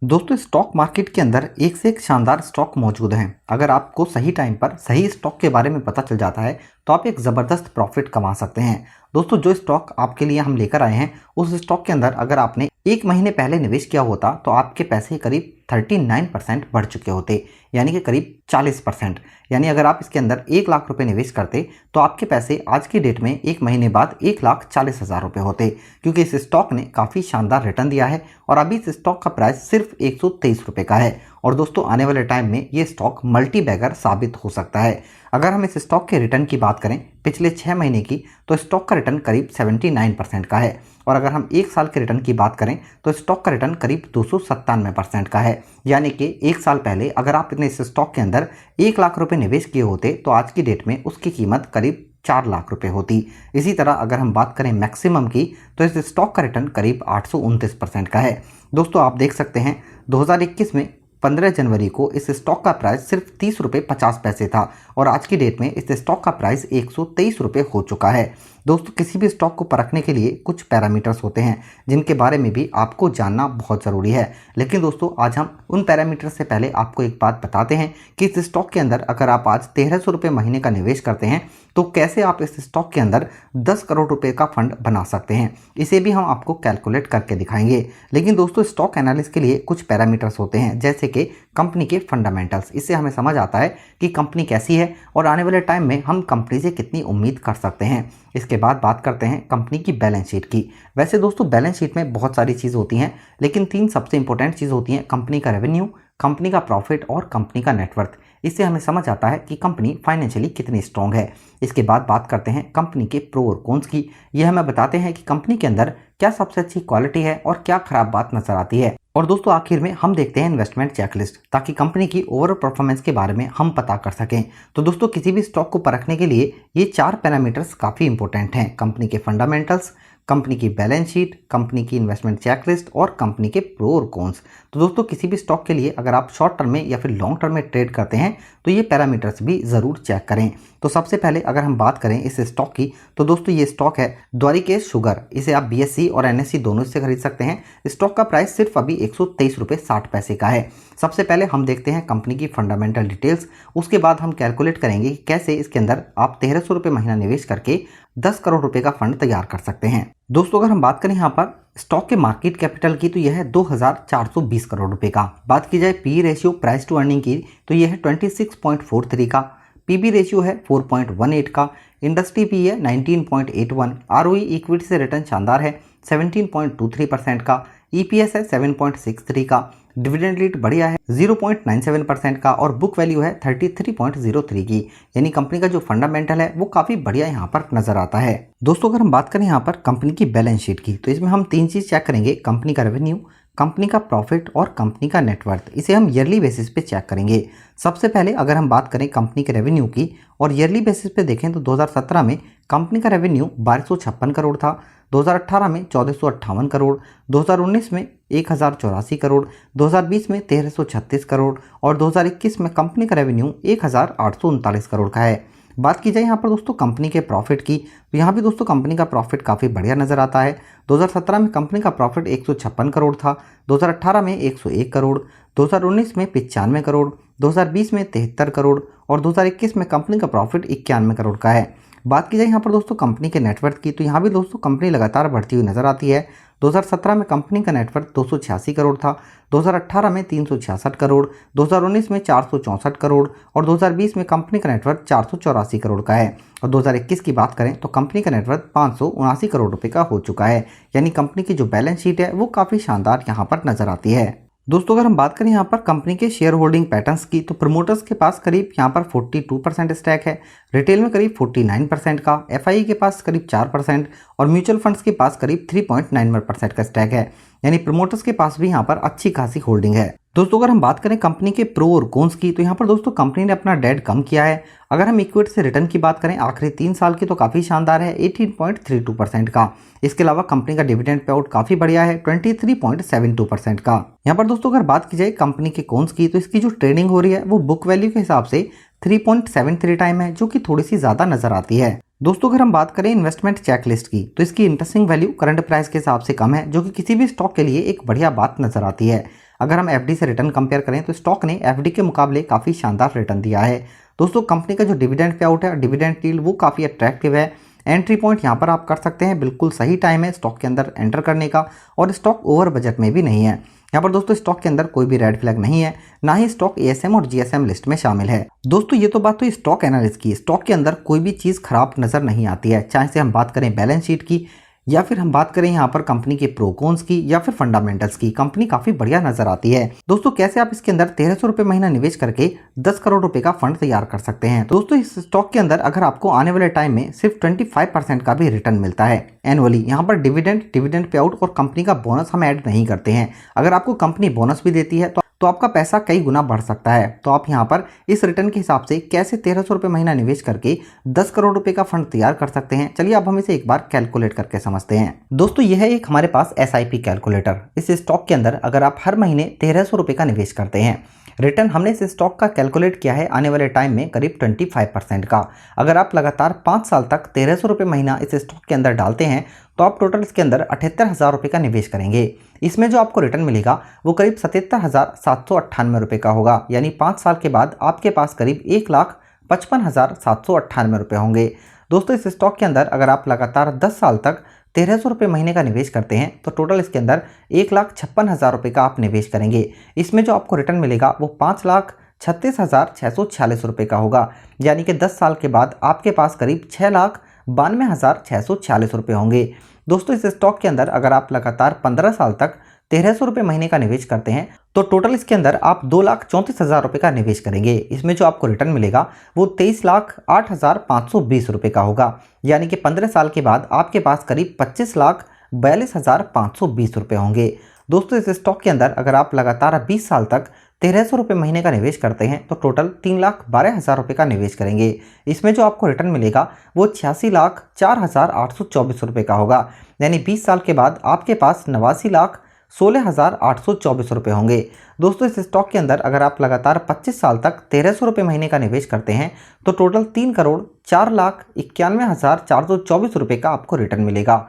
दोस्तों stock market के अंदर एक से एक शानदार स्टॉक मौजूद हैं। अगर आपको सही टाइम पर सही स्टॉक के बारे में पता चल जाता है तो आप एक ज़बरदस्त प्रॉफिट कमा सकते हैं। दोस्तों जो स्टॉक आपके लिए हम लेकर आए हैं उस स्टॉक के अंदर अगर आपने एक महीने पहले निवेश किया होता तो आपके पैसे करीब 39% बढ़ चुके होते, यानी कि करीब 40%। यानी अगर आप इसके अंदर 1 लाख रुपए निवेश करते तो आपके पैसे आज की डेट में एक महीने बाद 1,40,000 रुपये होते, क्योंकि इस स्टॉक ने काफ़ी शानदार रिटर्न दिया है और अभी इस स्टॉक का प्राइस सिर्फ 123 रुपये का है। और दोस्तों आने वाले टाइम में ये स्टॉक मल्टी बैगर साबित हो सकता है। अगर हम इस स्टॉक के रिटर्न की बात करें पिछले 6 महीने की तो स्टॉक का रिटर्न करीब 79% का है, और अगर हम 1 साल के रिटर्न की बात करें तो स्टॉक का रिटर्न करीब 297% का है। यानी कि 1 साल पहले अगर आपने इस स्टॉक के अंदर 1 लाख रुपए निवेश किए होते तो आज की डेट में उसकी कीमत करीब 4 लाख रुपए होती। इसी तरह अगर हम बात करें मैक्सिमम की तो इस स्टॉक का रिटर्न करीब 829% का है। दोस्तों आप देख सकते हैं 2021 में 15 जनवरी को इस स्टॉक का प्राइस सिर्फ 30 रुपये 50 पैसे था और आज की डेट में इस स्टॉक का प्राइस 123 रुपये हो चुका है। दोस्तों किसी भी स्टॉक को परखने के लिए कुछ पैरामीटर्स होते हैं जिनके बारे में भी आपको जानना बहुत ज़रूरी है, लेकिन दोस्तों आज हम उन पैरामीटर्स से पहले आपको एक बात बताते हैं कि इस स्टॉक के अंदर अगर आप आज 1300 रुपये महीने का निवेश करते हैं तो कैसे आप इस स्टॉक के अंदर 10 करोड़ रुपए का फंड बना सकते हैं। इसे भी हम आपको कैलकुलेट करके दिखाएंगे। लेकिन दोस्तों स्टॉक एनालिसिस के लिए कुछ पैरामीटर्स होते हैं जैसे कि कंपनी के फंडामेंटल्स। इससे हमें समझ आता है कि कंपनी कैसी है और आने वाले टाइम में हम कंपनी से कितनी उम्मीद कर सकते हैं। इसके बाद बात करते हैं कंपनी की बैलेंस शीट की। वैसे दोस्तों बैलेंस शीट में बहुत सारी चीज़ होती हैं, लेकिन 3 सबसे इंपॉर्टेंट चीज़ होती हैं: कंपनी का रेवेन्यू, कंपनी का प्रॉफिट और कंपनी का नेटवर्थ। इससे हमें समझ आता है कि कंपनी फाइनेंशियली कितनी स्ट्रांग है। इसके बाद बात करते हैं कंपनी के प्रो और कॉन्स की। यह हमें बताते हैं कि कंपनी के अंदर क्या सबसे अच्छी क्वालिटी है और क्या खराब बात नजर आती है। और दोस्तों आखिर में हम देखते हैं इन्वेस्टमेंट चेकलिस्ट, ताकि कंपनी की ओवरऑल परफॉर्मेंस के बारे में हम पता कर सकें। तो दोस्तों किसी भी स्टॉक को परखने के लिए ये 4 पैरामीटर्स काफ़ी इंपॉर्टेंट हैं: कंपनी के फंडामेंटल्स, कंपनी की बैलेंस शीट, कंपनी की इन्वेस्टमेंट चेकलिस्ट और कंपनी के प्रो और कॉन्स। तो दोस्तों किसी भी स्टॉक के लिए अगर आप शॉर्ट टर्म में या फिर लॉन्ग टर्म में ट्रेड करते हैं तो ये पैरामीटर्स भी ज़रूर चेक करें। तो सबसे पहले अगर हम बात करें इस स्टॉक की तो दोस्तों ये स्टॉक है द्वारिकेश शुगर। इसे आप BSE और NSE दोनों से खरीद सकते हैं। स्टॉक का प्राइस सिर्फ अभी 123 रुपये 60 पैसे का है। सबसे पहले हम देखते हैं कंपनी की फंडामेंटल डिटेल्स, उसके बाद हम कैलकुलेट करेंगे कि कैसे इसके अंदर आप 1300 रुपये महीना निवेश करके 10 करोड़ रुपए का फंड तैयार कर सकते हैं। दोस्तों अगर हम बात करें यहाँ पर स्टॉक के मार्केट कैपिटल की तो यह है 2420 करोड़ रुपए का। बात की जाए P ratio price to earning की तो यह है 26.43 का। PB रेशियो है 4.18 का। इंडस्ट्री पी है 19.81। ROE इक्विटी से रिटर्न शानदार है 17.23% का। EPS है 7.63 का। डिविडेंड रेट बढ़िया है 0.97% का और बुक वैल्यू है 33.03 की। यानी कंपनी का जो फंडामेंटल है वो काफ़ी बढ़िया यहाँ पर नजर आता है। दोस्तों अगर हम बात करें यहाँ पर कंपनी की बैलेंस शीट की तो इसमें हम 3 चीज़ चेक करेंगे: कंपनी का रेवेन्यू, कंपनी का प्रॉफिट और कंपनी का नेटवर्थ। इसे हम ईयरली बेसिस पे चेक करेंगे। सबसे पहले अगर हम बात करें कंपनी के रेवेन्यू की और ईयरली बेसिस पे देखें तो 2017 में कंपनी का रेवेन्यू 1256 करोड़ था, 2018 में 1458 करोड़, 2019 में 1084 करोड़, 2020 में 1336 करोड़ और 2021 में कंपनी का रेवेन्यू 1839 करोड़ का है। बात की जाए यहाँ पर दोस्तों कंपनी के प्रॉफिट की तो यहाँ भी दोस्तों कंपनी का प्रॉफिट काफ़ी बढ़िया नज़र आता है। 2017 में कंपनी का प्रॉफिट 156 करोड़ था, 2018 में 101 करोड़, 2019 में 95 करोड़, 2020 में 73 करोड़ और 2021 में कंपनी का प्रॉफिट 91 करोड़ का है। बात की जाए यहाँ पर दोस्तों कंपनी के नेटवर्थ की तो यहाँ भी दोस्तों कंपनी लगातार बढ़ती हुई नजर आती है। 2017 में कंपनी का नेटवर्थ 286 करोड़ था, 2018 में 366 करोड़, 2019 में 464 करोड़ और 2020 में कंपनी का नेटवर्थ 484 करोड़ का है। और 2021 की बात करें तो कंपनी का नेटवर्थ 579 करोड़ रुपए का हो चुका है। यानी कंपनी की जो बैलेंस शीट है वो काफ़ी शानदार यहाँ पर नजर आती है। दोस्तों अगर हम बात करें यहाँ पर कंपनी के शेयर होल्डिंग पैटर्न्स की तो प्रमोटर्स के पास करीब यहाँ पर 42% स्टैक है, रिटेल में करीब 49% का, FII के पास करीब 4% और म्यूचुअल फंड्स के पास करीब 3.91% का स्टैक है। यानी प्रमोटर्स के पास भी यहाँ पर अच्छी खासी होल्डिंग है। दोस्तों अगर हम बात करें कंपनी के प्रो और कॉन्स की तो यहाँ पर दोस्तों कंपनी ने अपना डेट कम किया है। अगर हम इक्विटी से रिटर्न की बात करें आखिरी 3 साल की तो काफ़ी शानदार है 18.32% का। इसके अलावा कंपनी का डिविडेंड पे आउट काफ़ी बढ़िया है 23.72% का। यहाँ पर दोस्तों अगर बात की जाए कंपनी के कॉन्स की तो इसकी जो ट्रेडिंग हो रही है वो बुक वैल्यू के हिसाब से 3.73 टाइम है, जो कि थोड़ी सी ज़्यादा नज़र आती है। दोस्तों अगर हम बात करें इन्वेस्टमेंट चेकलिस्ट की, तो इसकी इंटरेस्टिंग वैल्यू करंट प्राइस के हिसाब से कम है, जो कि किसी भी स्टॉक के लिए एक बढ़िया बात नजर आती है। अगर हम एफडी से रिटर्न कंपेयर करें तो स्टॉक ने एफडी के मुकाबले काफ़ी शानदार रिटर्न दिया है। दोस्तों कंपनी का जो डिविडेंड पे आउट है, डिविडेंड यील्ड, वो काफ़ी अट्रैक्टिव है। एंट्री पॉइंट यहाँ पर आप कर सकते हैं, बिल्कुल सही टाइम है स्टॉक के अंदर एंटर करने का, और स्टॉक ओवर बजट में भी नहीं है। यहाँ पर दोस्तों स्टॉक के अंदर कोई भी रेड फ्लैग नहीं है, ना ही स्टॉक एएसएम और जीएसएम लिस्ट में शामिल है। दोस्तों ये तो बात हुई स्टॉक एनालिस्ट की। स्टॉक के अंदर कोई भी चीज़ खराब नजर नहीं आती है, चाहे से हम बात करें बैलेंस शीट की, या फिर हम बात करें यहाँ पर कंपनी के प्रोकॉन्स की, या फिर फंडामेंटल्स की। कंपनी काफी बढ़िया नजर आती है। दोस्तों कैसे आप इसके अंदर 1300 रुपए महीना निवेश करके 10 करोड़ रुपए का फंड तैयार कर सकते हैं। तो दोस्तों इस स्टॉक के अंदर अगर आपको आने वाले टाइम में सिर्फ 25% का भी रिटर्न मिलता है एनुअली। यहाँ पर डिविडेंड पे आउट और कंपनी का बोनस हम ऐड नहीं करते हैं। अगर आपको कंपनी बोनस भी देती है तो आपका पैसा कई गुना बढ़ सकता है। तो आप यहाँ पर इस रिटर्न के हिसाब से कैसे 1300 रुपए महीना निवेश करके 10 करोड़ रुपए का फंड तैयार कर सकते हैं, चलिए अब हम इसे एक बार कैलकुलेट करके समझते हैं। दोस्तों यह है एक हमारे पास एसआईपी कैलकुलेटर। इस स्टॉक के अंदर अगर आप हर महीने 1300 रुपए का निवेश करते हैं, रिटर्न हमने इस स्टॉक का कैलकुलेट किया है आने वाले टाइम में करीब 25% का। अगर आप लगातार 5 साल तक 1300 रुपये महीना इस स्टॉक के अंदर डालते हैं तो आप टोटल इसके अंदर 78,000 रुपये का निवेश करेंगे। इसमें जो आपको रिटर्न मिलेगा वो करीब 77,798 रुपये का होगा, यानी 5 साल के बाद आपके पास करीब 1,55,798 रुपये होंगे। दोस्तों इस स्टॉक के अंदर अगर आप लगातार 10 साल तक 1300 रुपये महीने का निवेश करते हैं तो टोटल इसके अंदर 1,56,000 रुपये का आप निवेश करेंगे। इसमें जो आपको रिटर्न मिलेगा वो 5,36,646 रुपये का होगा, यानी कि 10 साल के बाद आपके पास करीब 6,92,646 रुपये होंगे। दोस्तों इस स्टॉक के अंदर अगर आप लगातार 15 साल तक 1300 रुपये महीने का निवेश करते हैं तो टोटल इसके अंदर आप 2,34,000 रुपये का निवेश करेंगे। इसमें जो आपको रिटर्न मिलेगा वो 23,08,520 रुपये का होगा, यानी कि 15 साल के बाद आपके पास करीब 25,42,520 रुपये होंगे। दोस्तों इस स्टॉक के अंदर अगर आप लगातार 20 साल तक 1300 रुपये महीने का निवेश करते हैं तो टोटल 3,12,000 रुपये का निवेश करेंगे। इसमें जो आपको रिटर्न मिलेगा वो 86,04,824 रुपये का होगा, यानी 20 साल के बाद आपके पास 89,16,824 रुपये होंगे। दोस्तों इस स्टॉक के अंदर अगर आप लगातार 25 साल तक 1300 रुपये महीने का निवेश करते हैं तो टोटल 3,04,91,424 रुपये का आपको रिटर्न मिलेगा।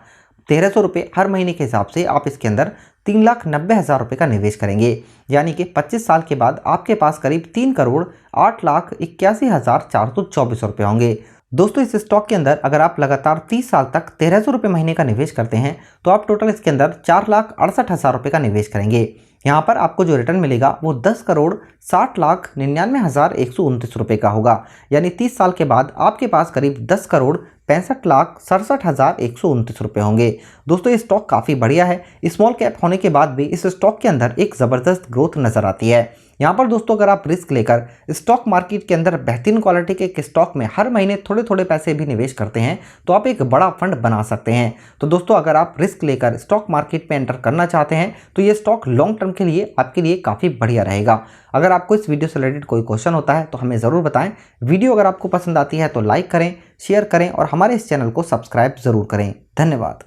1300 रुपये हर महीने के हिसाब से आप इसके अंदर 3,90,000 रुपये का निवेश करेंगे, यानी कि 25 साल के बाद आपके पास करीब 3,08,81,424 रुपये होंगे। दोस्तों इस स्टॉक के अंदर अगर आप लगातार 30 साल तक 1300 रुपये महीने का निवेश करते हैं तो आप टोटल इसके अंदर 4,68,000 रुपये का निवेश करेंगे। यहाँ पर आपको जो रिटर्न मिलेगा वो 10,60,99,129 रुपये का होगा, यानी 30 साल के बाद आपके पास करीब 10,65,67,129 रुपये होंगे। दोस्तों ये स्टॉक काफ़ी बढ़िया है। स्मॉल कैप होने के बाद भी इस स्टॉक के अंदर एक ज़बरदस्त ग्रोथ नज़र आती है। यहाँ पर दोस्तों अगर आप रिस्क लेकर स्टॉक मार्केट के अंदर बेहतरीन क्वालिटी के एक स्टॉक में हर महीने थोड़े थोड़े पैसे भी निवेश करते हैं तो आप एक बड़ा फंड बना सकते हैं। तो दोस्तों अगर आप रिस्क लेकर स्टॉक मार्केट में एंटर करना चाहते हैं तो ये स्टॉक लॉन्ग टर्म के लिए आपके लिए काफ़ी बढ़िया रहेगा। अगर आपको इस वीडियो से रिलेटेड कोई क्वेश्चन होता है तो हमें ज़रूर बताएं। वीडियो अगर आपको पसंद आती है तो लाइक करें, शेयर करें और हमारे इस चैनल को सब्सक्राइब ज़रूर करें। धन्यवाद।